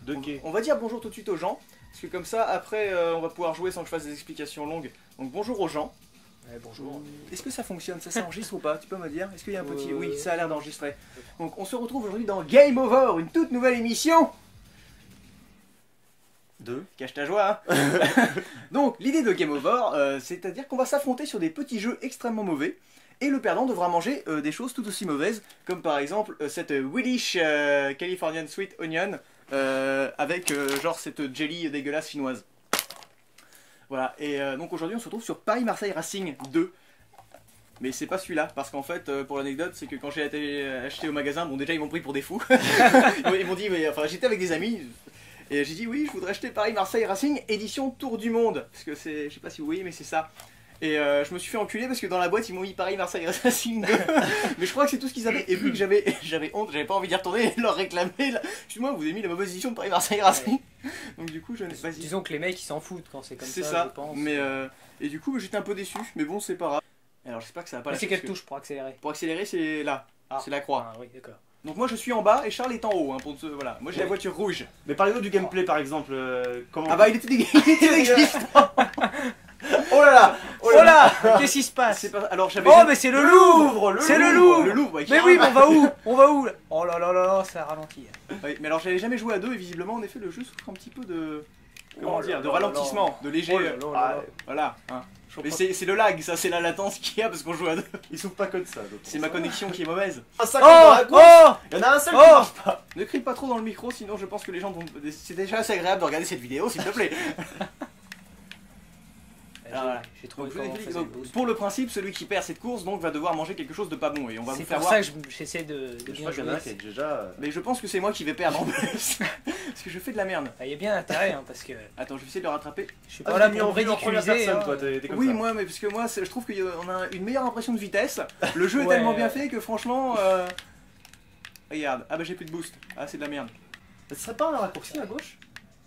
De quai. On va dire bonjour tout de suite aux gens, parce que comme ça, après, on va pouvoir jouer sans que je fasse des explications longues. Donc bonjour aux gens. Ouais, bonjour. Est-ce que ça fonctionne? Ça s'enregistre ou pas? Tu peux me dire? Est-ce qu'il y a un petit... Oui, ça a l'air d'enregistrer. Donc on se retrouve aujourd'hui dans Game Over, une toute nouvelle émission. Cache ta joie, hein. Donc l'idée de Game Over, c'est-à-dire qu'on va s'affronter sur des petits jeux extrêmement mauvais. Et le perdant devra manger des choses tout aussi mauvaises, comme par exemple cette Willish Californian Sweet Onion, avec genre cette jelly dégueulasse chinoise. Voilà, et donc aujourd'hui on se retrouve sur Paris-Marseille Racing 2. Mais c'est pas celui-là, parce qu'en fait, pour l'anecdote, c'est que quand j'ai été acheté au magasin, bon déjà ils m'ont pris pour des fous. Ils m'ont dit, mais enfin j'étais avec des amis, et j'ai dit oui, je voudrais acheter Paris-Marseille Racing édition Tour du Monde. Parce que c'est, je sais pas si vous voyez, mais c'est ça. Et je me suis fait enculer parce que dans la boîte ils m'ont mis Paris-Marseille Racing 2. Mais je crois que c'est tout ce qu'ils avaient. Et vu que j'avais honte, j'avais pas envie d'y retourner et leur réclamer. Excuse-moi, vous avez mis la mauvaise édition de Paris-Marseille Racing. Donc du coup, je n'ai pas dit. Disons que les mecs ils s'en foutent quand c'est comme ça. C'est ça, je pense. mais et du coup, j'étais un peu déçu. Mais bon, c'est pas grave. Alors j'espère que ça va pas Mais la c'est quelle touche pour accélérer? Pour accélérer, c'est là. Ah. C'est la croix. Ah oui, d'accord. Donc moi je suis en bas et Charles est en haut. Hein, voilà. Moi j'ai la voiture rouge. Mais parlez-nous du gameplay par exemple. Comment... Ah bah il était déguisé. Oh là là. Oh là, qu'est-ce qui se passe? C'est pas... Alors j'avais. Oh mais c'est le Louvre. C'est le Louvre. Le Louvre. Ouais, Mais oui, mais on va où? On va où là? Oh là là là là, ça ralentit. Oui, mais alors j'avais jamais joué à deux et visiblement en effet le jeu souffre un petit peu de... Comment Oh dire? là De là ralentissement, là. de léger... Oh là là là là. Voilà. Hein. Mais c'est le lag, ça c'est la latence qu'il y a parce qu'on joue à deux. Ils souffrent pas que de ça. C'est ma connexion qui est mauvaise. Un sac dans la course. Oh Il y en a un seul Oh. qui marche pas. Ne crie pas trop dans le micro sinon je pense que les gens vont... C'est déjà assez agréable de regarder cette vidéo s'il te plaît. J'ai trouvé Donc, je vous comment on explique. faisait le Donc, boost. pour le principe, celui qui perd cette course donc va devoir manger quelque chose de pas bon et on va vous C'est faire pour voir. ça que j'essaie de Je bien crois qu'il y en a jouer. un qui est déjà. Mais je pense que c'est moi qui vais perdre en plus. Parce que je fais de la merde. Il y a bien intérêt hein, parce que Attends, je vais essayer de le rattraper. je suis Ah, pas là t'es mis pour en vue en première ridiculiser. personne, hein. toi. T'es comme Oui, ça. moi, mais parce que moi, je trouve qu'on a une meilleure impression de vitesse. Le jeu est Ouais. tellement bien fait que franchement. Regarde, ah bah j'ai plus de boost. Ah, c'est de la merde. Ce serait pas un raccourci à gauche?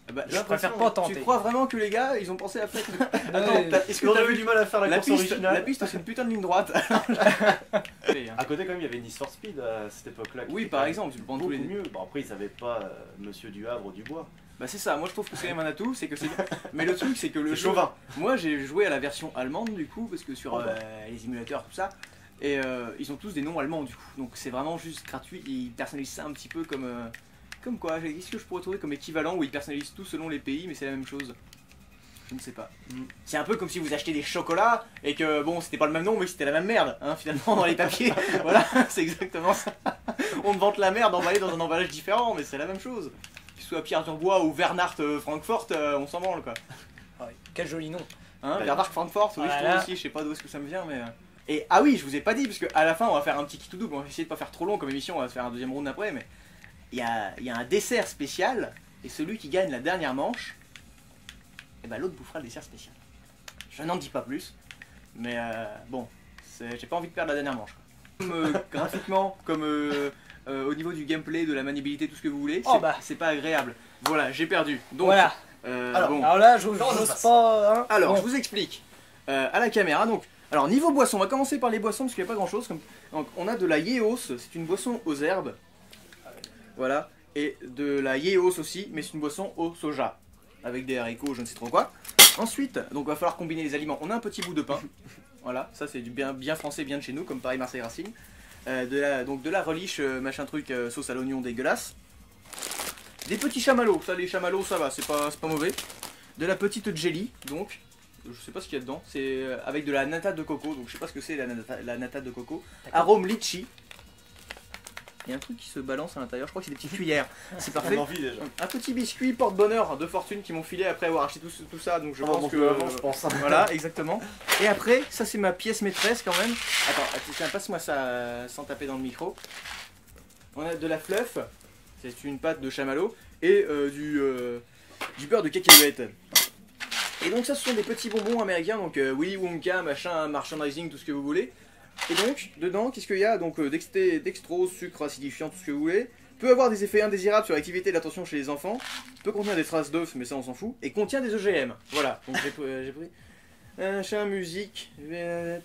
Ah bah, Je préfère pas tenter. Tu crois vraiment que les gars, ils ont pensé à faire. Ouais. Attends, est-ce que On t'as a eu vu du mal à faire la course originale. La piste, c'est une putain de ligne droite. Allez, hein. À côté, quand même, il y avait Need for Speed à cette époque-là. qui Oui, était par quand même exemple, tu peux prendre tous beaucoup les. mieux. Bon, après, ils savaient pas Monsieur du Havre ou du Bois. Bah, c'est ça, moi je trouve que c'est quand même un atout, c'est que c'est. Mais le truc, c'est que le C'est jeu. chauvin. Moi j'ai joué à la version allemande du coup, parce que sur Oh, bah. les émulateurs, tout ça. Et ils ont tous des noms allemands du coup. Donc c'est vraiment juste gratuit, ils personnalisent ça un petit peu comme. Comme quoi, qu'est-ce que je pourrais trouver comme équivalent où ils personnalisent tout selon les pays, mais c'est la même chose? Je ne sais pas. C'est un peu comme si vous achetez des chocolats et que bon, c'était pas le même nom, mais c'était la même merde, hein, finalement, dans les papiers. Voilà, c'est exactement ça. On te vante la merde emballée dans un emballage différent, mais c'est la même chose. Que ce soit Pierre Durbois ou Bernard Frankfurt, on s'en branle quoi. Ah ouais, quel joli nom. Hein, Bah, Bernard Frankfurt, oui, je voilà. trouve aussi, je sais pas d'où est-ce que ça me vient, mais. Et ah oui, je vous ai pas dit, parce qu'à la fin, on va faire un petit kit double, on va essayer de pas faire trop long comme émission, on va faire un deuxième round après, mais. Il y a un dessert spécial, et celui qui gagne la dernière manche, et ben l'autre bouffera le dessert spécial. Je n'en dis pas plus, mais bon, j'ai pas envie de perdre la dernière manche. Quoi. Comme graphiquement, comme au niveau du gameplay, de la maniabilité, tout ce que vous voulez, Oh bah. c'est pas agréable. Voilà, j'ai perdu. Donc, Voilà. Alors, bon. Alors là, j'ose Comment ça se passe pas. Hein. Alors, Bon. je vous explique à la caméra. Donc, alors niveau boisson, on va commencer par les boissons parce qu'il n'y a pas grand chose. Donc, on a de la Yeos, c'est une boisson aux herbes. Voilà. Et de la Yeos aussi, mais c'est une boisson au soja. Avec des haricots, je ne sais trop quoi. Ensuite, donc va falloir combiner les aliments. On a un petit bout de pain. Voilà, ça c'est du bien français, bien de chez nous, comme Paris-Marseille Racing. Donc de la relish, machin truc, sauce à l'oignon dégueulasse. Des petits chamallows, ça les chamallows ça va, c'est pas mauvais. De la petite jelly, donc, je sais pas ce qu'il y a dedans, c'est avec de la nata de coco, donc je sais pas ce que c'est la nata de coco. Arôme litchi. Il y a un truc qui se balance à l'intérieur, je crois que c'est des petites cuillères, c'est parfait. On a envie déjà. Un petit biscuit porte-bonheur de fortune qui m'ont filé après avoir acheté tout ça, donc je pense que... Avant, je pense. Voilà, exactement. Et après, ça c'est ma pièce maîtresse quand même. Attends, tiens, passe-moi ça sans taper dans le micro. On a de la fluff, c'est une pâte de chamallow, et du beurre de cacahuète. Et donc ça ce sont des petits bonbons américains, donc Willy Wonka, machin, merchandising, tout ce que vous voulez. Et donc, dedans, qu'est-ce qu'il y a? Donc dextrose, sucre acidifiant, tout ce que vous voulez. Peut avoir des effets indésirables sur l'activité et l'attention chez les enfants. Peut contenir des traces d'œufs, mais ça on s'en fout. Et contient des OGM. Voilà, donc j'ai pris... Machin, musique,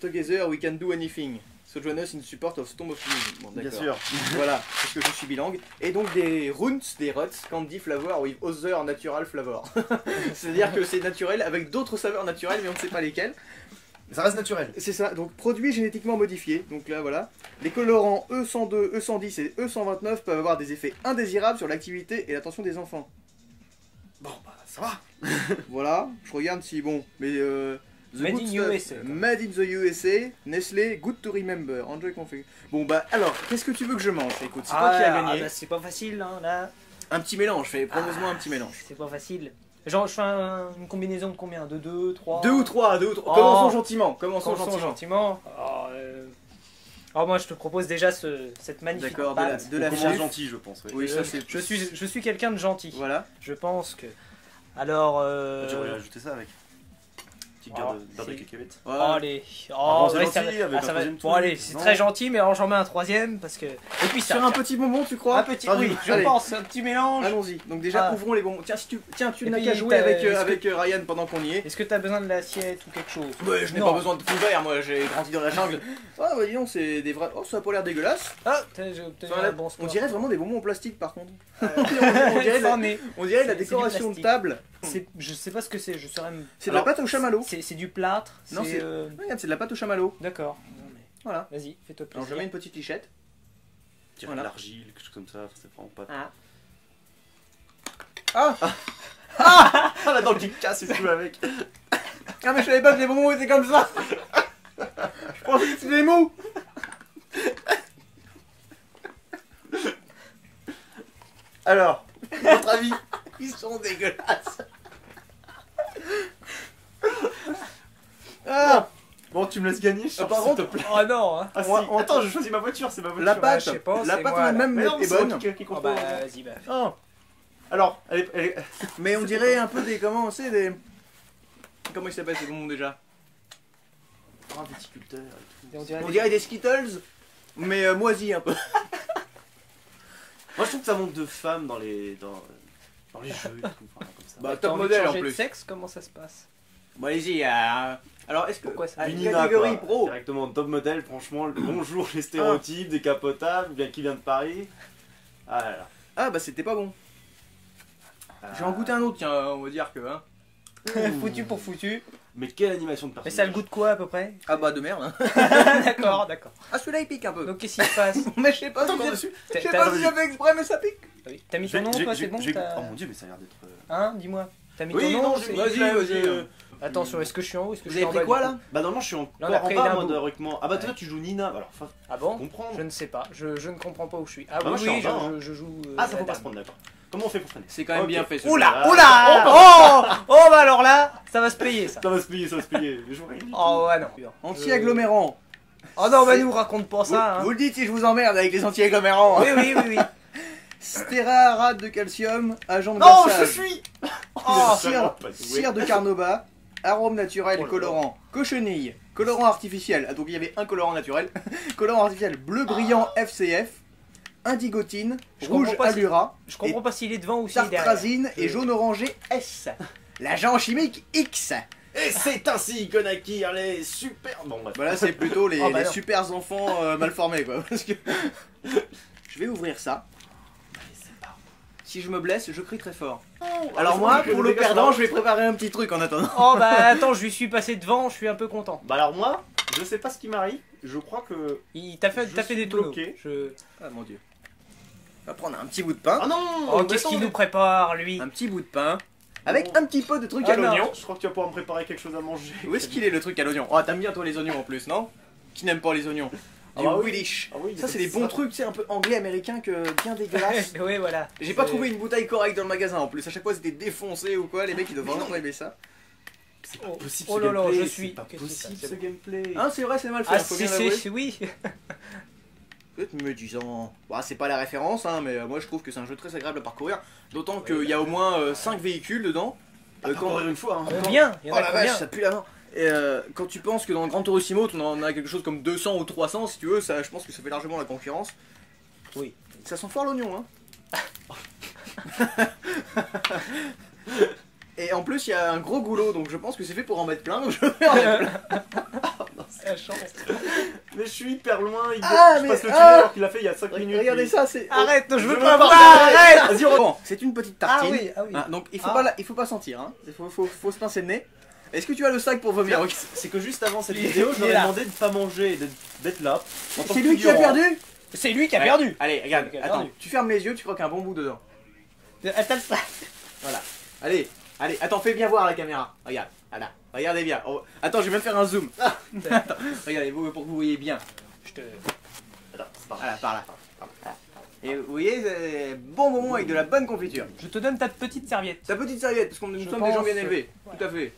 together, we can do anything. Sojourners in support of Tomb of Meaning. Bon, Bien d'accord. sûr. Voilà, parce que je suis bilingue. Et donc des runs, des ruts, candy flavor with other natural flavor. C'est-à-dire que c'est naturel avec d'autres saveurs naturelles, mais on ne sait pas lesquelles. Mais ça reste naturel. C'est ça, donc produits génétiquement modifiés. Donc là, voilà. Les colorants E102, E110 et E129 peuvent avoir des effets indésirables sur l'activité et l'attention des enfants. Bon, bah, ça va. Voilà, je regarde si bon, mais The Made Good in Stuff, USA, quoi. Made in the USA, Nestlé, Good to Remember, Enjoy Config. Bon bah alors, qu'est-ce que tu veux que je mange? Écoute, c'est toi qui as gagné. bah, c'est pas facile, hein, là. Un petit mélange, propose-moi un petit mélange. C'est pas facile. Genre, je fais une combinaison de combien? De 2, 3? 2 ou 3, 2 ou 3. Oh. Commençons gentiment, commençons Commençons gentiment. gentiment. Alors, moi, je te propose déjà cette magnifique D'accord, pâte. de la On commence fiche. gentil, je pense. Oui. Oui, ça c'est. Je suis quelqu'un de gentil. Voilà. Je pense que... Alors... Tu aurais ajouté ça avec. Petite Oh, garde de beurre de c'est- cacahuètes. Oh, Voilà. allez. bon, Oh, c'est ouais, gentil, ça va- avec un ça va- troisième Bon, tour. allez, c'est Non. très gentil, mais alors j'en mets un troisième parce que... Et puis ça. Sur un petit bonbon, tu crois? Un petit, Vas-y, oui, je allez. pense, un petit mélange. Allons-y. Donc déjà, Ah. ouvrons les bonbons. Tiens, tu Et n'as puis, qu'à jouer t'as- avec, est-ce que- avec Ryan pendant qu'on y est. Est-ce que t'as besoin de l'assiette ou quelque chose? Ouais, je n'ai Non. pas besoin de couvert, moi j'ai grandi dans la jungle. Ah bah dis donc, c'est des vrais... Oh, ça a pas l'air dégueulasse. Ah, j'ai obtenu Ça a un l'air- bon on score. dirait vraiment des bonbons en plastique par contre. on dirait c'en est. On dirait de la C'est du décoration de plastique. table. Je sais pas ce que c'est, je saurais me... C'est de la Alors, pâte au chamallow. C'est du plâtre. Non, c'est- Regarde, c'est de la pâte au chamallow. D'accord. Non, mais- Voilà. Vas-y, fais-toi Alors je plaisir. mets une petite lichette. Tiens, Voilà. de l'argile, quelque chose comme ça. Enfin, c'est vraiment pas. Ah. Ah Ah là, dans le Kit Kat, c'est tout avec. Ah mais je savais pas que les bonbons étaient comme ça. Je pensais que c'était des mous. Alors, votre avis? Ils sont dégueulasses. Ah, Bon, tu me laisses gagner, je par s'il te contre, plaît. Oh non, hein. Ah, si. on- Attends, je choisis ma voiture, c'est ma voiture. la pâte, je sais pas, la c'est pâte moi, en là. elle-même Mais non, est c'est moi bonne. qui Oh compte bah, pas. vas-y, bah. Ah, Alors, mais on dirait un peu des comment, c'est des comment ils s'appellent ces bonbons déjà? un viticulteur et tout. On On dirait des Skittles, mais moisis un peu. Moi, je trouve que ça manque de femmes dans les jeux et tout. Enfin, comme ça. Bah, T'as top envie de modèle en changer de plus. sexe, comment ça se passe? Bon allez-y, alors est-ce que Pourquoi ça? à Une une Nina, catégorie quoi. pro? Directement top modèle, franchement, le bonjour les stéréotypes, décapotable, bien qui vient de Paris. Ah là là. Ah bah c'était pas bon. Je vais en goûter un autre, tiens, on va dire que hein. Foutu pour foutu. Mais quelle animation de Mais personnage. ça a le goût de quoi à peu près? Ah bah de merde. Hein. D'accord, d'accord. Ah celui-là il pique un peu. Donc qu'est-ce qui se passe? Mais je sais pas, Attends, si dessus. je sais T'as- pas si j'ai fait exprès mais ça pique. Ah oui. T'as mis J'ai- ton nom, j'ai- toi, j'ai- c'est bon j'ai- t'as- Oh mon dieu, mais ça a l'air d'être. Hein, dis-moi. T'as mis Oui, ton nom non, c'est- j'ai Vas-y, mis là, vas-y. Attention, est-ce que je suis en haut? Est-ce que Vous je suis avez en pris bas, quoi du là? coup Bah normalement je suis encore Là, on a en pris bas d'un moi bout. théoriquement. Ah bah Ouais. toi tu joues Nina, alors faut Ah bon? comprendre. Je ne sais pas, je ne comprends pas où je suis. Ah Bah, moi, oui, je suis oui, en bas, hein. je joue. Ah ça la faut pas dame. se prendre d'accord. Comment on fait pour freiner? C'est quand même Ok. bien fait. ce Oula, jeu. oula! Oh! Oh bah alors là, ça va se payer ça. Ça va se payer, ça va se payer. Je vois rien du tout. Oh ouais non. Anti-agglomérant. Oh non, bah C'est- nous raconte pas Vous, ça. Hein. vous le dites si je vous emmerde avec les anti-agglomérants. Hein. Oui, oui, oui, oui. Stéarate de calcium, agent de Non, je glaçage, suis. Oh, cire, pas doué. cire de carnauba, arôme naturel, Oh là colorant, cochenille, colorant artificiel. Ah, donc il y avait un colorant naturel. Colorant artificiel bleu brillant FCF, indigotine, Je rouge comprends pas si- allura, Je comprends pas s'il est devant ou s'il est derrière. tartrazine et Je- jaune orangé S. L'agent chimique X. Et c'est ainsi que naquirent les super. Bon bref. Voilà, c'est plutôt les, Oh, bah les non. super enfants mal formés quoi. Parce que je vais ouvrir ça. Si je me blesse, je crie très fort. Alors moi, pour le perdant, je vais préparer un petit truc en attendant. Oh bah attends, je lui suis passé devant, je suis un peu content. Bah alors moi, je sais pas ce qui m'arrive. Je crois que. Il t'a fait, Je t'as fait suis des tonneaux. bloqué. Je... Ah mon dieu. On va prendre un petit bout de pain. Ah non. Oh, mais qu'est-ce qu'il attends, nous prépare lui? Un petit bout de pain. Avec Bon. un petit peu de truc Ah à non. l'oignon. Je crois que tu vas pouvoir me préparer quelque chose à manger. Où est-ce qu'il est le truc à l'oignon? Oh, t'aimes bien toi les oignons en plus, non? Qui n'aime pas les oignons? Ah Du bah oui. Willish. Ah oui, Ça, c'est des bons trucs, c'est un peu anglais américain que bien dégueulasse. Oui, voilà. J'ai pas C'est- trouvé une bouteille correcte dans le magasin en plus. À chaque fois, c'était défoncé ou quoi. Les mecs, ils doivent vraiment aimer ça. C'est pas Oh, possible. oh ce là là, gameplay, je suis- C'est pas qu'est-ce que c'est possible ça, ce gameplay. Hein, c'est vrai, c'est mal fait. Ah faut si, bien l'avouer. c'est... Oui. Peut-être me disant. Bah, c'est pas la référence, hein, mais moi je trouve que c'est un jeu très agréable à parcourir. D'autant qu'il y a au moins 5 véhicules dedans. Quand Quand... une fois. Hein. Combien? Il y en Oh a la combien? vache, ça pue la main. Et quand tu penses que dans le Gran Turismo, on en a quelque chose comme 200 ou 300, si tu veux, ça, je pense que ça fait largement la concurrence. Oui. Ça sent fort l'oignon, hein. Et en plus, il y a un gros goulot, donc je pense que c'est fait pour en mettre plein. Donc je vais en mettre plein. La chance. Mais je suis hyper loin, Ah, je mais- passe le tunnel ah alors qu'il a fait il y a 5 minutes. Regardez lui. ça, c'est. Arrête, je veux veux pas pas voir, voir. arrête. Vas-y, bon, c'est une petite Ah tartine. oui, ah oui. Hein, donc il faut, Ah. il faut pas sentir, hein. Faut se pincer le nez. Est-ce que tu as le sac pour vomir? Ok. C'est que juste avant cette Il est- vidéo, je il leur est ai là. demandé de pas manger et d'être là. en tant C'est que lui qui a figurant. perdu? C'est lui qui a Ouais. perdu. Allez, regarde, C'est lui qui a attends, perdu. tu fermes les yeux, tu crois qu'il y a un bon bout dedans. Attends ça. Voilà. Allez, attends, fais bien voir la caméra. Regarde, voilà. Regardez bien. Oh, attends, je vais même faire un zoom. Attends, regardez, pour que vous voyez bien. Je te. Attends, c'est pas grave. Voilà, par là. Et vous voyez, bon moment avec de la bonne confiture. Je te donne ta petite serviette. Ta petite serviette, parce que nous Je sommes des gens pense, bien élevés. voilà. Tout à fait.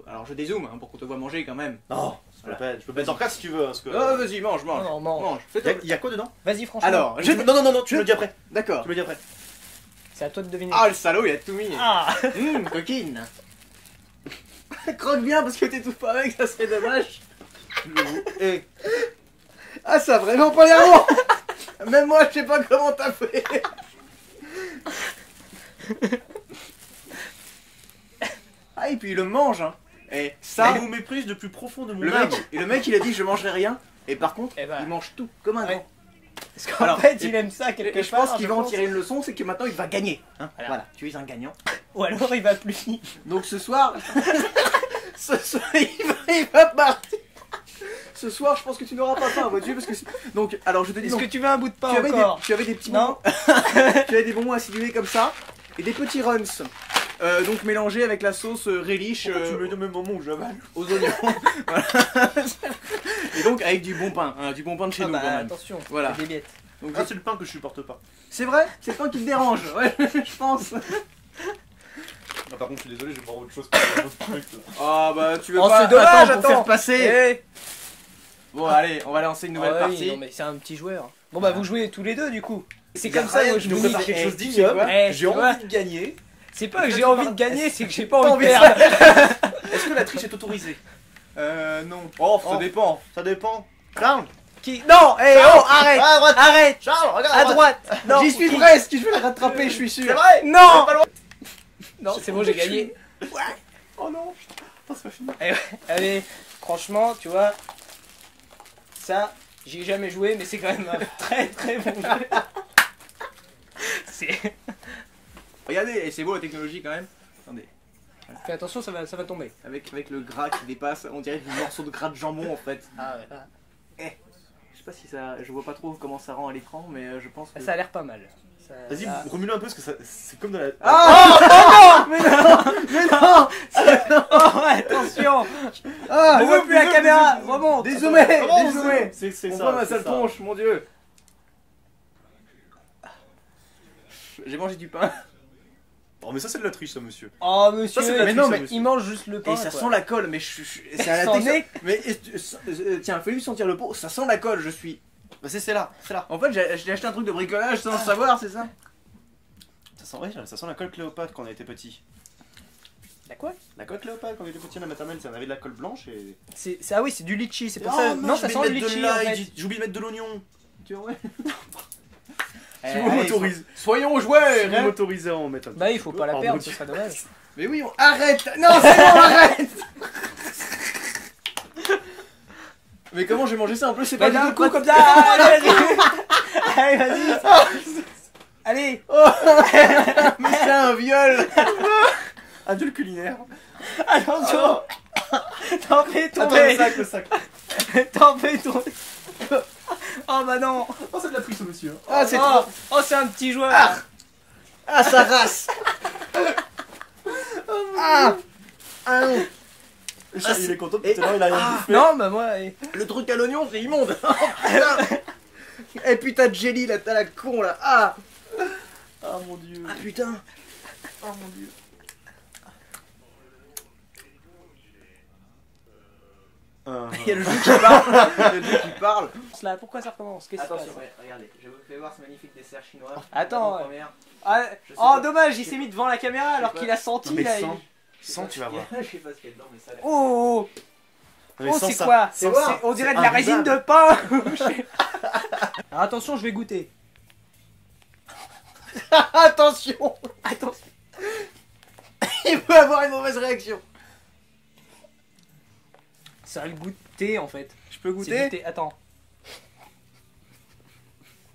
Alors je dézoome hein, pour qu'on te voit manger quand même. Non, je peux mettre en place si tu veux. Parce que... Oh, vas-y, mange, mange. Non, mange. Mange. Fais Il ton- y a quoi dedans? Vas-y, franchement. Alors, Non, tu me le dis après. D'accord. Tu me le dis après. C'est à toi de deviner. Ah, le salaud, il a tout mis. Ah. Coquine. Croque bien parce que t'étouffes pas avec, ça serait dommage. Et Ah, ça a vraiment pas l'air bon. Même moi, je sais pas comment t'as fait. Ah, et puis il le mange, hein. Et ça ça, vous méprise de plus profond de mon le âme. mec, il a dit je mangerai rien. Et par contre, Eh ben. il mange tout comme un Ouais. grand. Parce qu'en Alors, fait, il aime ça quelque Et je part. pense qu'il va en tirer une leçon, c'est que maintenant il va gagner. Hein. Voilà. Voilà, tu es un gagnant. Ou alors il va plus. Donc ce soir, ce soir il va partir. Ce soir, je pense que tu n'auras pas faim, vois-tu, parce que donc, alors je te dis, Est-ce donc, que tu veux un bout de pain tu avais encore tu avais des petits Non. bonbons, tu avais des bonbons acidulés comme ça et des petits runs. Donc mélangés avec la sauce relish Pourquoi tu me donnes mes moments où j'avale? aux oignons. Voilà. Et donc avec du bon pain, hein, du bon pain de chez Ah nous bah, quand même. attention, Voilà. des billettes. Donc, Ah, c'est le pain que je supporte pas. c'est vrai, c'est le pain qui te dérange, ouais, je pense. Ah, par contre, je suis désolé, je vais boire autre chose que un autre truc. Là. Ah bah tu veux Oh, pas c'est dommage, attends, pour attends. faire passer. Eh. Bon allez, on va lancer une nouvelle Ah oui, partie. non mais c'est un petit joueur. Bon bah vous jouez tous les deux du coup. C'est Y a comme ça rien moi qui je nous me prépare dis. quelque Quelque Eh, chose tu sais d'ignoble, quoi Eh, j'ai tu vois. envie de gagner. C'est pas que j'ai envie de gagner, c'est que j'ai pas T'as envie de envie de perdre. Est-ce que la triche est autorisée? Non. Oh, Ça dépend. Ça dépend. Charles. Qui Non, eh oh, arrête. Ah, à droite. Arrête. Charles, regarde À droite. Non. J'y suis qui- presque, je vais la rattraper, je suis sûr. C'est vrai. Non. Non, c'est bon, j'ai gagné. Oh non. Oh, c'est pas fini. Allez, franchement, tu vois, ça, j'y ai jamais joué, mais c'est quand même un très très bon jeu. C'est... Regardez, et c'est beau la technologie quand même. Attendez, Fais attention, ça va tomber. avec le gras qui dépasse, on dirait du morceau de gras de jambon en fait. Ah ouais. Je sais pas si ça, je vois pas trop comment ça rend à l'écran, mais je pense que. Ça a l'air pas mal. Ça- Vas-y, ça- remue-le un peu parce que c'est comme dans la. Ah mais non. Oh ouais, attention. Ah Ne vois plus la caméra. Remonte. Dézoomé, Comment dézoomé. C'est On ça. voit ma c'est sale ça. tronche, mon dieu. J'ai mangé du pain. Oh, mais ça, c'est de la triche, ça, monsieur. Oh monsieur, Ça, c'est de la mais triche, non, ça, mais monsieur. il mange juste le pain. Et ça quoi. sent la colle, mais c'est à la C'en texture. est- Mais tiens, fais-lui sentir le pot, ça sent la colle, je suis. Bah, c'est là, c'est là. En fait, j'ai acheté un truc de bricolage sans le savoir, c'est ça? Ça sent, ouais, ça sent la colle Cléopâtre quand on était petit. La quoi? La colle Cléopâtre quand on était petit à la maternelle, ça avait de la colle blanche et. Ah oui, c'est du litchi, c'est pour Oh, ça. non, Non, ça sent le j'oublie de mettre litchi de en l'ail, fait. j'oublie de mettre de l'oignon. Tu vois? Eh, Tu allez, m'autorises. Soyons joueurs, Tu hein. m'autorises à en mettre un Bah il faut peu. pas la Oh, perdre, mon ce Dieu. serait dommage. Mais oui, arrête. Non, c'est bon, arrête. Mais comment j'ai mangé ça en plus? C'est pas Bah d'un du coup tout comme ça. Allez, allez, vas-y. Allez. Mais c'est un viol. Un duel culinaire. Attention. T'en fais Attends, tomber. le sac. T'en fais tomber. Oh bah non. Oh, c'est de la triche, ce monsieur. Ah, c'est Oh, trop. oh c'est un petit joueur. Ah, ça race. Ah. Ah non. Il est content, tout Et- à l'heure, il a rien bouffé. Non bah moi. Le truc à l'oignon, c'est immonde. Oh, putain. Et putain de jelly là, t'as la con là. Ah. Ah, mon dieu. Ah putain. Oh, mon dieu. Il y a le jeu qui parle. Il y a le jeu qui parle. Là, pourquoi ça recommence? Qu'est-ce qui se Attention, passe? ouais, regardez, je vous fais voir ce magnifique dessert chinois. Attends, La première. Ah, Je sais oh pas. dommage, il s'est mis devant la caméra alors pas. qu'il a senti Mais là. sans. Je sais Sans, pas tu ce vas qu'il y a. voir. Je sais pas ce qu'il y a dedans, mais ça a l'air. Oh, Mais oh sans c'est ça. quoi? C'est voir. On dirait C'est de la résine de imbuvable. pain. Alors, attention, je vais goûter. Attention. Attention. Il peut avoir une mauvaise réaction. Ça a le goût de thé en fait. Je peux C'est du goûter? thé. Attends,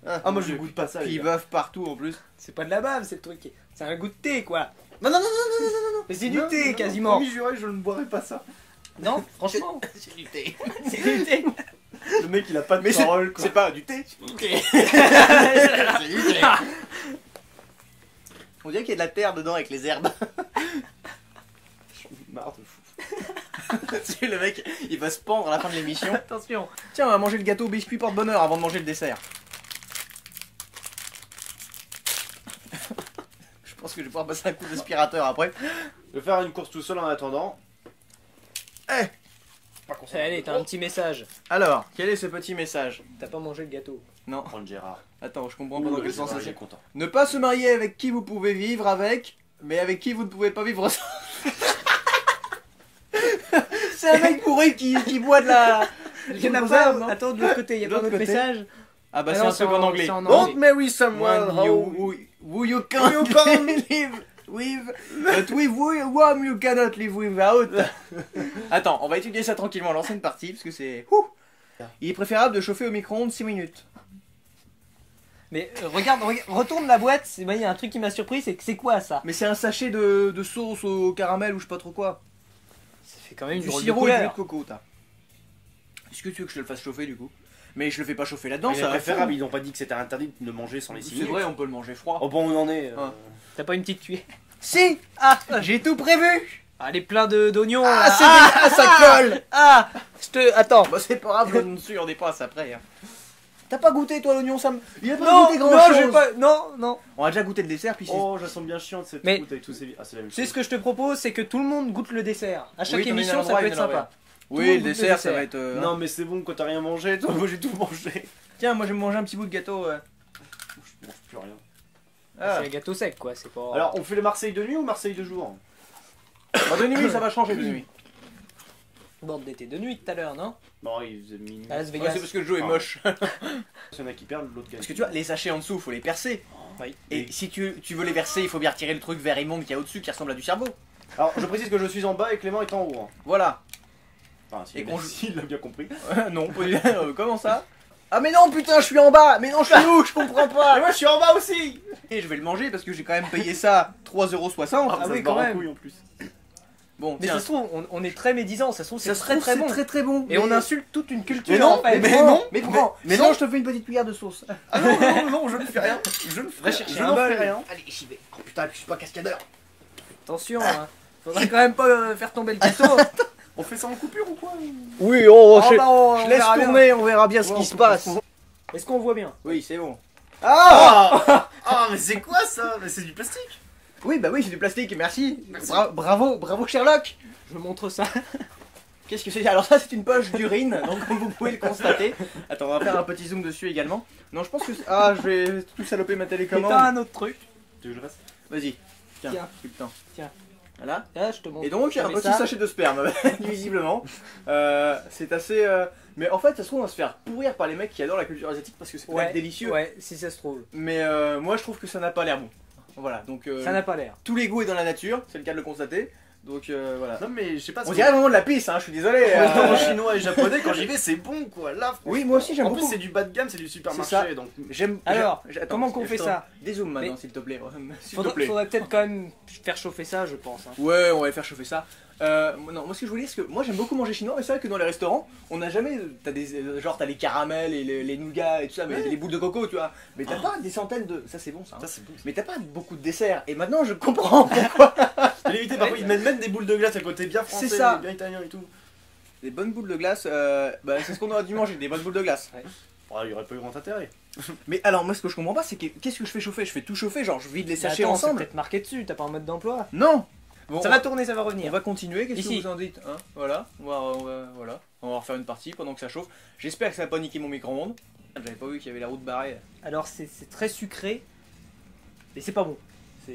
Ah, moi je goûte pas ça. Puis les ils gars. bavent partout en plus. c'est pas de la bave, c'est le truc. C'est un goût de thé quoi. Non, non, non, non, non, non, non. Mais c'est du Non, thé non, quasiment. Promis juré, je ne boirai pas ça. Non, franchement, C'est du thé. c'est du thé. Le mec il a pas de Mais parole quoi. c'est pas du thé. Ok. C'est du thé. On dirait qu'il y a de la terre dedans avec les herbes. Marre de fou. C'est le mec, il va se pendre à la fin de l'émission. Attention. Tiens, on va manger le gâteau au biscuit porte-bonheur avant de manger le dessert. Je pense que je vais pouvoir passer un coup d'aspirateur après. Je vais faire une course tout seul en attendant. Pas qu'on Allez, t'as un petit message. Alors, quel est ce petit message? T'as pas mangé le gâteau. Non, Prendre Gérard. attends, je comprends pas dans quel sens ça il est c'est. content. Ne pas se marier avec qui vous pouvez vivre avec, mais avec qui vous ne pouvez pas vivre sans. C'est un mec pourri qui boit de la. Il y en a Rosane, pas. non Attends, de l'autre côté, il y a De pas un l'autre autre côté. message. Ah bah Ah c'est non, un truc en anglais. c'est en Don't anglais. marry someone When you, who... who you can't you can't live with, but with whom you cannot live without. Attends, on va étudier ça tranquillement, lancer une partie, parce que c'est... Ouh. Il est préférable de chauffer au micro-ondes 6 minutes. Mais regarde, retourne la boîte. Il y a un truc qui m'a surpris, c'est que c'est quoi ça? Mais c'est un sachet de sauce au caramel ou je sais pas trop quoi. Ça fait quand même une Du drôle de sirop et du lait de couleur. coco, t'as. Est-ce que tu veux que je te le fasse chauffer du coup? Mais je le fais pas chauffer là-dedans, Il est ça va préférable, ils n'ont pas dit que c'était interdit de le manger sans les C'est signer. vrai, on peut le manger froid. Oh bon, on en est. Ah. T'as pas une petite cuillère? Si. Ah, j'ai tout prévu. Ah, elle est plein d'oignons. Ah, là. c'est dégueulasse, ça colle. Ah, Attends. Bah c'est pas grave, j'en suis, on dépasse après. Hein. T'as pas goûté toi l'oignon, Sam? Il a pas Non, goûté grand non, chose. j'ai pas. Non, non. On a déjà goûté le dessert, puis c'est... Oh, je la sens bien chiante cette Mais- route avec tous ces. Ah, c'est la même Tu sais chose. ce que je te propose, c'est que tout le monde goûte le dessert. À chaque Oui, t'en as une à émission, ça l'endroit, peut une être à l'endroit. sympa. Tout Oui, le le monde goûte le dessert, ça dessert. va être... Non, mais c'est bon quand t'as rien mangé, toi, moi j'ai tout mangé. Tiens, moi je vais me manger un petit bout de gâteau. Je mange plus rien. Ah. C'est un gâteau sec, quoi. C'est pas. Alors, on fait le Marseille de nuit ou Marseille de jour? Bah, de nuit, ça va changer de nuit. Bande d'été de nuit tout à l'heure, non? Non, il faisait minuit. À Las Ouais, Vegas. c'est parce que le jeu est Ah. moche. S'il y en a qui perdent, l'autre gagne. Parce que tu vois, les sachets en dessous, faut les percer. Oui. Et si tu veux les verser, il faut bien retirer le truc vert immonde qu'il y a au-dessus qui ressemble à du cerveau. Alors, je précise que je suis en bas et Clément est en haut. Hein. Voilà. Enfin, Et qu'on joue- s'il l'a bien compris. Non, comment ça? Ah mais non, putain, je suis en bas. Mais non, je suis où? Je comprends Mais pas. moi je suis en bas aussi. Et je vais le manger parce que j'ai quand même payé ça 3,60 €. Ah Ça oui, se quand barre en même. couille, en plus. Bon, Mais tiens. ça se trouve, on est très médisant. Ça se trouve, c'est Ça se très trouve, très c'est bon. très très bon. Et on insulte toute une culture. Mais non, en fait. mais prends, non, mais prends. mais Sinon, non. je te fais une petite cuillère de sauce. Ah non, non, non, non, je ne fais rien. Je ne Va fais chercher je un n'en bol. fais rien. Allez, j'y vais. Oh putain, puis je suis pas cascadeur. Attention, hein. Faudrait quand même pas faire tomber le gâteau. On fait ça en coupure ou quoi? Oui, oh, Oh, bah, on je laisse verra bien. tourner, on verra bien ce Ouais, qui on se coupe, passe. Est-ce qu'on voit bien? Oui, c'est bon. Ah Ah, mais c'est quoi ça? Mais c'est du plastique. Oui, bah oui, c'est du plastique, merci. Merci. Bravo Sherlock. Je montre ça. Qu'est-ce que c'est? Alors ça, c'est une poche d'urine, donc comme vous pouvez le constater. Attends, on va faire un petit zoom dessus également. Non, je pense que... Ah, je vais tout saloper ma Et télécommande. t'as un autre truc. Tu veux que je reste? Vas-y. Tiens, Tiens. plus le temps. Tiens. Voilà. Là, je te montre. Et donc, Je un mets petit ça. sachet de sperme, visiblement. C'est assez... Mais en fait, ça se trouve, on va se faire pourrir par les mecs qui adorent la culture asiatique parce que c'est Ouais, délicieux. Ouais, si ça se trouve. Mais moi, je trouve que ça n'a pas l'air bon. Voilà, donc... Ça n'a pas l'air. Tous les goûts est dans la nature, c'est le cas de le constater. Donc voilà. Non, mais je sais pas. On dirait vraiment de la pisse, hein, je suis désolé. En chinois et japonais, quand j'y vais, c'est bon quoi. Là, Oui, moi aussi j'aime en beaucoup. plus, c'est du bas de gamme, c'est du C'est supermarché. ça. Donc, J'aime. Alors, attends, comment qu'on fait je te- ça? Dézoome maintenant, Mais- s'il te plaît. S'il te Faudrait, plaît. faudrait peut-être quand même faire chauffer ça, je pense. hein. Ouais, on va faire chauffer ça. Non, moi ce que je voulais dire, c'est que moi j'aime beaucoup manger chinois, mais c'est vrai que dans les restaurants, on n'a jamais. T'as des. Genre, t'as les caramels et les nougats et tout ça, mais les boules de coco, tu vois. Mais t'as pas des centaines de. Ça, c'est bon ça. hein. ça, c'est bon. Mais t'as pas beaucoup de desserts. Et maintenant, je comprends pourquoi. Je l'ai évité, parfois, ils mettent même des boules de glace à côté, bien français, C'est ça. bien italien et tout. Des bonnes boules de glace, bah, c'est ce qu'on aurait dû manger, des bonnes boules de glace. Oh, il y aurait pas eu grand intérêt. Mais alors, moi ce que je comprends pas, c'est que qu'est-ce que je fais chauffer? Je fais tout chauffer, genre je vide les Mais sachets attends, c'est ensemble. peut-être marqué dessus, t'as pas un mode d'emploi. Non. Bon, Ça va tourner, ça va on revenir. va continuer, qu'est-ce que Ici. vous en dites hein? Voilà, voilà, on va refaire une partie pendant que ça chauffe. J'espère que ça va pas niquer mon micro-ondes. J'avais pas vu qu'il y avait la route barrée. Alors, c'est très sucré. Et c'est pas bon.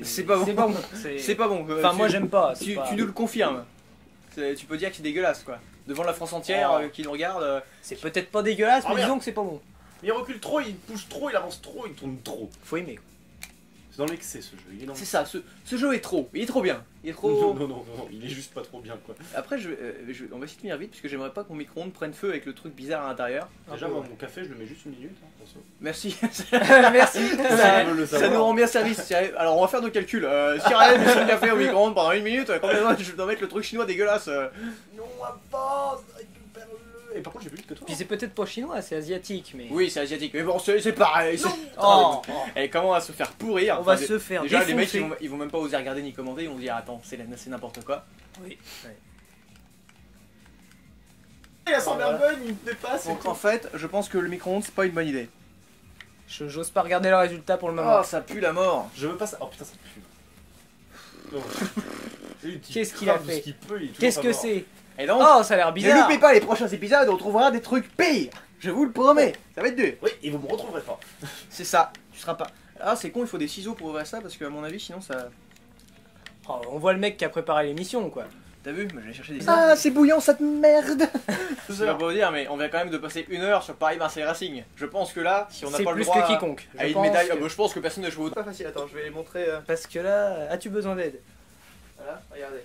C'est pas bon. C'est pas bon. C'est pas bon. Enfin, moi j'aime pas. c'est Tu, pas- tu nous le confirmes. Tu peux dire que c'est dégueulasse quoi. Devant la France entière Oh. qui nous regarde. C'est peut-être pas dégueulasse, Oh, mais merde. disons que c'est pas bon. Il recule trop, il pousse trop, il avance trop, il tourne trop. Faut aimer. C'est dans l'excès ce jeu. Il est dans C'est ça, ce jeu est trop. Il est trop bien. Il est trop. Non, il est juste pas trop bien quoi. Après, on va essayer de finir vite, parce que j'aimerais pas que mon micro-ondes prenne feu avec le truc bizarre à l'intérieur. Déjà, moi, mon café, je le mets juste 1 minute. Hein, pour ça. Merci. Merci. Ça veut le Ça savoir. nous rend bien service. Alors, on va faire nos calculs. Si Ryan met son café au micro-ondes pendant 1 minute, combien de temps je dois mettre le truc chinois dégueulasse Non, avance, récupère-le. Et par contre, j'ai plus vite que toi. Puis c'est peut-être pas chinois, c'est asiatique, mais. Oui, c'est asiatique. Mais bon, c'est pareil. Oh, Et comment on va se faire pourrir on va Enfin, se faire Déjà, les mecs, défoncer. ils vont même pas oser regarder ni commenter. Ils vont dire, attends, c'est n'importe quoi. Oui. Il a sans Voilà. vergogne, il me dépasse. Donc, en fait, je pense que le micro-ondes, c'est pas une bonne idée. J'ose pas regarder le résultat pour le moment. Oh, ça pue la mort. Je veux pas ça. Oh putain, ça pue. Non. Qu'est-ce qu'il a crame fait ce qu'il peut, il est toujours Qu'est-ce pas que mort. c'est? Et donc, Oh, ça a l'air ne bizarre. loupez pas les prochains épisodes, on trouvera des trucs pires. Je vous le promets. Ça va être dur. Oui, et vous me retrouverez pas. C'est ça. Tu seras pas. Ah, c'est con, il faut des ciseaux pour ouvrir ça parce que, à mon avis, sinon ça. Oh, on voit le mec qui a préparé l'émission, quoi. T'as vu? Je vais chercher des. Ah, c'est bouillant cette merde. Je vais pas vous dire, mais on vient quand même de passer 1 heure sur Paris-Marseille Racing. Je pense que là, si on n'a C'est pas le plus droit que quiconque. à Je une pense médaille, que- je pense que personne ne joue. Pas facile, attends, je vais les montrer. Parce que là, as-tu besoin d'aide? Voilà, regardez.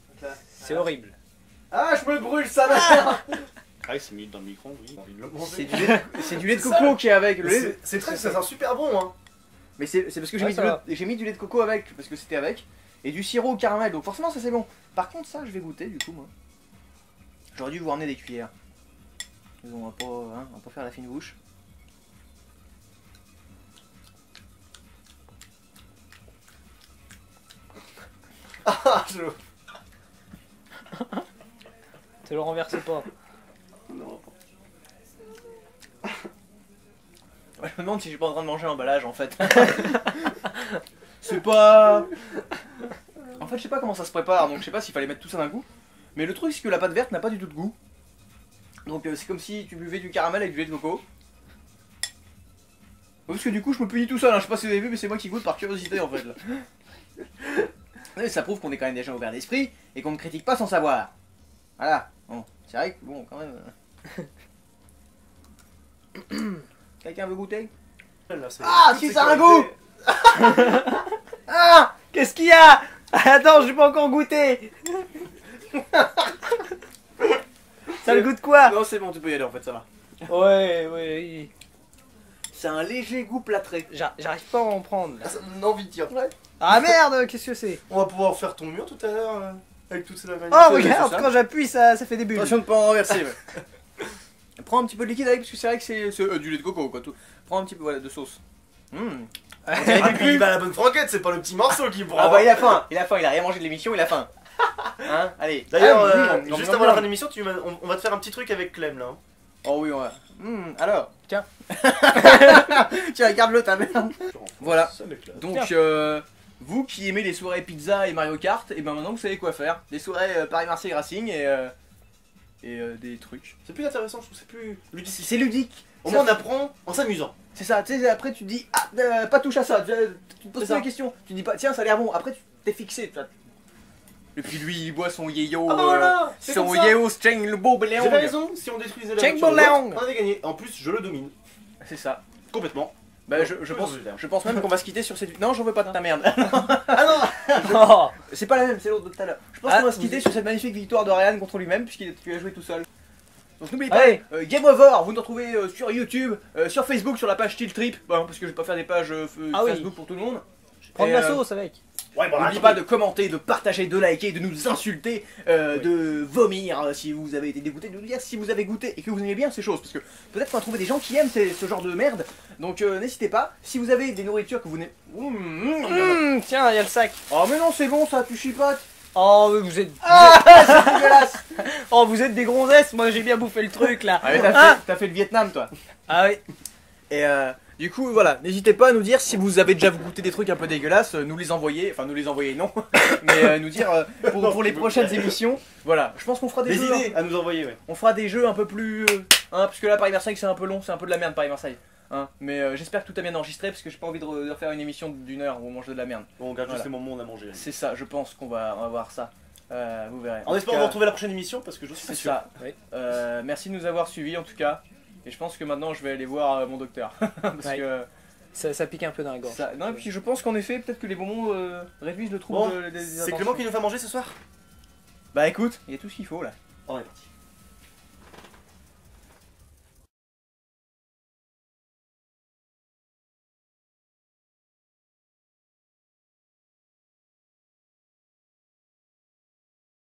Donc là, C'est voilà. horrible. Ah, je me brûle, ça va. Ah, il s'est mis dans le micro, oui. Il l'a C'est mangé. du lait de C'est coco qui est avec. Le lait. C'est très, ça sent super bon, hein. Mais c'est parce que j'ai Ouais, mis, ça va. j'ai mis du lait de coco avec, parce que c'était avec, et du sirop au caramel, donc forcément ça c'est bon. Par contre ça je vais goûter du coup moi. J'aurais dû vous ramener des cuillères. Mais bon, on va pas faire la fine bouche. Ah, je... Te le renverse pas. Non. Ouais, je me demande si je suis pas en train de manger l'emballage en fait. C'est pas... En fait je sais pas comment ça se prépare, donc je sais pas s'il fallait mettre tout ça d'un coup. Mais le truc c'est que la pâte verte n'a pas du tout de goût. Donc c'est comme si tu buvais du caramel avec du lait de coco. Parce que du coup je me punis tout seul, hein. Je sais pas si vous avez vu mais c'est moi qui goûte par curiosité en fait là. Ouais, ça prouve qu'on est quand même des gens ouverts d'esprit et qu'on ne critique pas sans savoir. Voilà, bon, c'est vrai que bon quand même... Quelqu'un veut goûter? Là, c'est- Ah, toute si ça a un sécurité. goût. Ah, qu'est-ce qu'il y a? Attends, j'ai pas encore goûté. Ça a le goût de quoi? Non, c'est bon, tu peux y aller en fait, ça va. Ouais, ouais. C'est un léger goût plâtré. J'arrive pas à en prendre. Là. Ah, ça me donne envie de dire. Ouais. Ah merde, qu'est-ce que c'est? On va pouvoir faire ton mur tout à l'heure avec toutes ces lavagnes. Oh, c'est regarde, ça. quand j'appuie, ça fait des bulles. Attention de pas en renverser. Ouais. Prends un petit peu de liquide avec parce que c'est vrai que c'est du lait de coco quoi. Tout. Prends un petit peu voilà, de sauce. Ah, puis il va à la bonne franquette, c'est pas le petit morceau qui pourra. Ah bah il a faim, il a rien mangé de l'émission, il a faim. Hein? Allez. D'ailleurs, Ah, juste avant la fin de l'émission, on va te faire un petit truc avec Clem là. Hein. Oh oui, on va. Alors. Tiens. Tiens, garde-le ta merde. Voilà. Ça m'éclate. Donc, vous qui aimez les soirées pizza et Mario Kart, et ben maintenant vous savez quoi faire. Des soirées Paris-Marseille Racing et des trucs. C'est plus intéressant, je trouve, c'est plus ludique. C'est ludique. Au Ça moins on fait- apprend en s'amusant. C'est ça, tu sais, après tu te dis, ah, pas touche à ça. Tu te poses C'est pas ça. la question. Tu dis pas, tiens, ça a l'air bon. Après, tu t'es fixé. Tu vois. Et puis lui, il boit son yéyo. Ah bah voilà, c'est son comme ça. yéyo Cheng le beau Béléon. J'avais raison, si on détruisait la Check voiture de l'autre, Bouleong. on avait gagné. En plus, je le domine. C'est ça. Complètement. Bah, je Oui, pense, oui, oui. je pense même qu'on va se quitter sur cette. Non, j'en veux pas de ta merde. Ah non. Oh. C'est pas la même, c'est l'autre de tout à l'heure. Je pense Ah, qu'on va se vous quitter êtes- sur cette magnifique victoire de Ryan contre lui-même, puisqu'il a joué tout seul. Donc n'oubliez pas, Allez. Game Over, vous nous retrouvez sur YouTube, sur Facebook, sur la page Steel Trip, parce que je vais pas faire des pages Ah oui. Facebook pour tout le monde. Prendre Et, la sauce avec. Ouais, bon, N'oubliez pas de commenter, de partager, de liker, de nous insulter, de vomir si vous avez été dégoûté, de nous dire si vous avez goûté et que vous aimez bien ces choses, parce que peut-être qu'on va trouver des gens qui aiment ce genre de merde, donc n'hésitez pas, si vous avez des nourritures que vous n'aimez... Tiens, il y a le sac. Oh mais non c'est bon ça, tu chipotes. Oh, vous êtes. C'est dégueulasse. Oh, vous êtes des gonzesses. Moi, j'ai bien bouffé le truc là. Ah mais t'as fait le Vietnam toi. Ah oui. Et du coup, voilà, n'hésitez pas à nous dire si vous avez déjà goûté des trucs un peu dégueulasses, nous les envoyer, enfin nous les envoyer non, mais nous dire pour les prochaines émissions, voilà, je pense qu'on fera des Des jeux, idées à nous envoyer, ouais. on fera des jeux un peu plus, parce que là Paris-Marseille c'est un peu long, c'est un peu de la merde Paris-Marseille, hein, mais j'espère que tout a bien enregistré parce que j'ai pas envie de refaire une émission d'1 heure où on mange de la merde, Bon, on garde Voilà. juste les moments où on a mangé. c'est ça, je pense qu'on va voir ça, vous verrez. En tout espérant cas, vous retrouver la prochaine émission parce que je suis c'est sûr. ça, Oui. Merci de nous avoir suivis en tout cas, et je pense que maintenant je vais aller voir mon docteur, parce Ouais. que Ça pique un peu dans la gorge. Non, et puis je pense qu'en effet, peut-être que les bonbons réduisent le trouble Bon, des c'est attentions. Clément qui nous fait manger ce soir? Bah écoute, il y a tout ce qu'il faut là. On est parti.